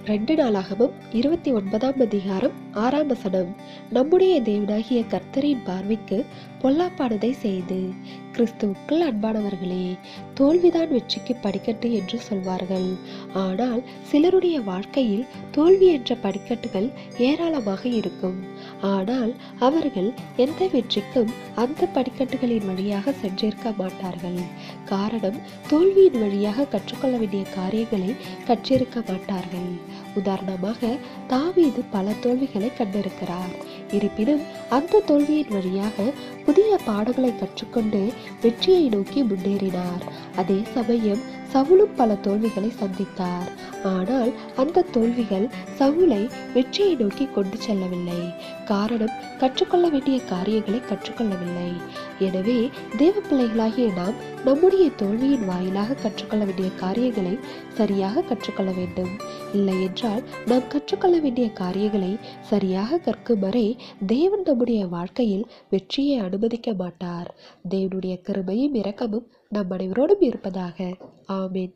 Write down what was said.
2 நாளாகமம் 29ஆம் அதிகாரம் 6ஆம் வசனம். நம்முடைய தேவனாகிய கர்த்தரின் பார்வைக்கு பொல்லாப்பானதை செய்து. கிறிஸ்துவுக்குள் அன்பானவர்களே, தோல்விதான் வெற்றிக்கு படிக்கட்டு என்று சொல்வார்கள். ஆனால் சிலருடைய வாழ்க்கையில் தோல்வி என்ற படிக்கட்டுகள் ஏராளமாக இருக்கும். ஆனால் அவர்கள் எந்த வெற்றிக்கும் அந்த படிக்கட்டுகளின் வழியாக சென்றிருக்க மாட்டார்கள். காரணம், தோல்வியின் வழியாக கற்றுக்கொள்ள வேண்டிய காரியங்களை கற்றிருக்க மாட்டார்கள். உதாரணமாக, தாவீது பல தோல்விகளை கண்டிருக்கிறார். இருப்பினும் அந்த தோல்வியின் வழியாக புதிய பாடங்களை கற்றுக்கொண்டு வெற்றியை நோக்கி முன்னேறினார். அதே சமயம் சவுலும் பல தோல்விகளை சந்தித்தார். ஆனால் அந்த தோல்விகள் சவுலை வெற்றியை நோக்கி கொண்டு செல்லவில்லை. காரணம், கற்றுக்கொள்ள வேண்டிய காரியங்களை கற்றுக்கொள்ளவில்லை. எனவே தேவ பிள்ளைகளாகிய நாம் நம்முடைய தோல்வியின் வாயிலாக கற்றுக்கொள்ள வேண்டிய காரியங்களை சரியாக கற்றுக்கொள்ள வேண்டும். இல்லை என்றால் நாம் கற்றுக்கொள்ள வேண்டிய காரியங்களை சரியாக கற்கும் வரை தேவன் நம்முடைய வாழ்க்கையில் வெற்றியை அனுமதிக்க மாட்டார். தேவனுடைய கிருபையும் இரக்கமும் நம் அனைவரோடும் இருப்பதாக. ஆமென்.